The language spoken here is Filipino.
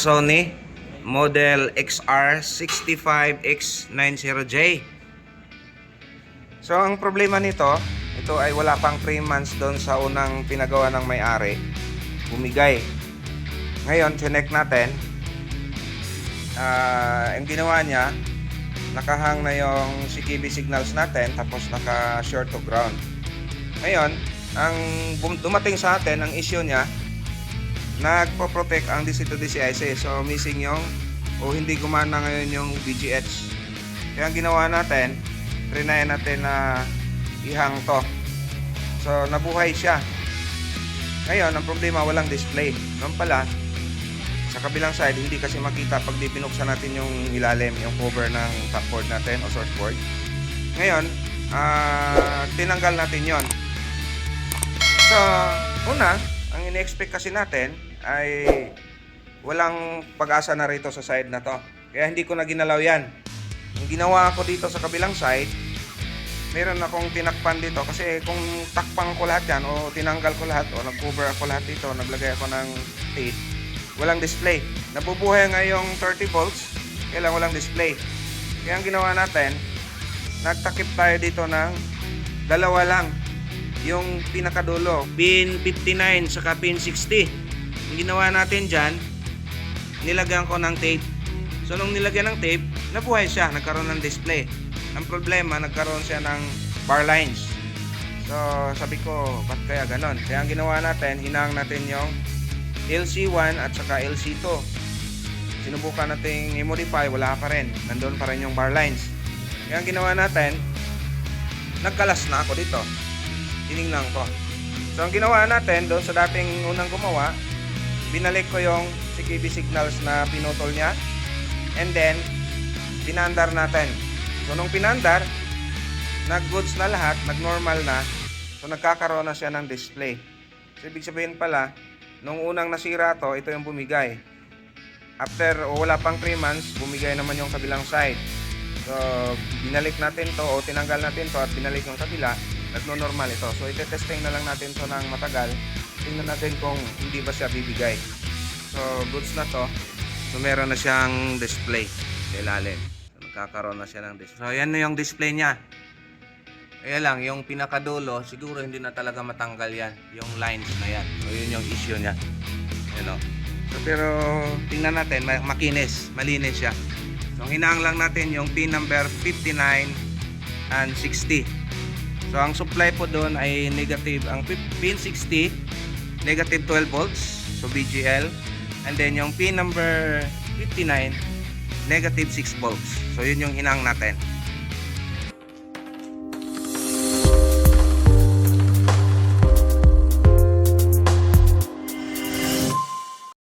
Sony model XR65X90J. So ang problema nito, ito ay wala pang 3 months doon sa unang pinagawa ng may-ari. Bumigay. Ngayon, chinek natin. Ang ginawa niya, nakahang na yung CKB signals natin, tapos naka-short to ground. Ngayon, ang dumating sa atin, ang issue niya, nagpo-protect ang DC to DC IC. So, missing yung, o hindi gumana ngayon yung BGH. Kaya ang ginawa natin, trinay natin na ihang to. So, nabuhay siya. Ngayon, ang problema, walang display. Noon pala, sa kabilang side, hindi kasi makita pag di pinuksan natin yung ilalim, yung cover ng top board natin o source board. Ngayon, tinanggal natin yon. So, una, ang in-expect kasi natin ay walang pag-asa na rito sa side na to. Kaya hindi ko na ginalaw yan. Ang ginawa ko dito sa kabilang side, meron akong tinakpan dito kasi kung takpang ko lahat yan o tinanggal ko lahat o nag-cover ako lahat dito, naglagay ako ng tape, walang display. Nabubuhay nga yung 30 volts, kaya lang walang display. Kaya ang ginawa natin, nagtakip tayo dito ng dalawa lang. Yung pinakadulo, pin 59 saka pin 60. Ang ginawa natin dyan, nilagyan ko ng tape. So nung nilagyan ng tape, nabuhay siya, nagkaroon ng display. Ang problema, nagkaroon siya ng bar lines. So sabi ko, ba't kaya ganon? Kaya ang ginawa natin, hinahang natin yung LC1 at saka LC2. Sinubukan natin i-modify, wala pa rin. Nandun pa rin yung bar lines. Kaya ang ginawa natin, nagkalas na ako dito. Tinignan ko. So ang ginawa natin, doon sa dating unang gumawa, binalik ko yung CKB signals na pinutol niya. And then, pinandar natin. So nung pinandar, nag-goods na lahat, nag-normal na. So nagkakaroon na siya ng display. So ibig sabihin pala, nung unang nasira to, ito yung bumigay. After wala pang 3 months, bumigay naman yung kabilang side. So binalik natin to o tinanggal natin to at binalik yung kabila, nagno-normal ito. So ite-testing na lang natin to ng matagal. Tingnan natin kung hindi ba siya bibigay. So goods na to. So meron na siyang display sa ilalim. So nagkakaroon na siya ng display. So yan na yung display niya. Kaya lang, yung pinakadulo, siguro hindi na talaga matanggal yan. Yung lines na yan. So yun yung issue niya. Ano? So pero tingnan natin, makinis, malinis siya. So hinahang lang natin yung pin number 59 and 60. So ang supply po doon ay negative, ang pin 60, negative 12 volts, so BGL. And then yung pin number 59, negative 6 volts. So yun yung hinahang natin.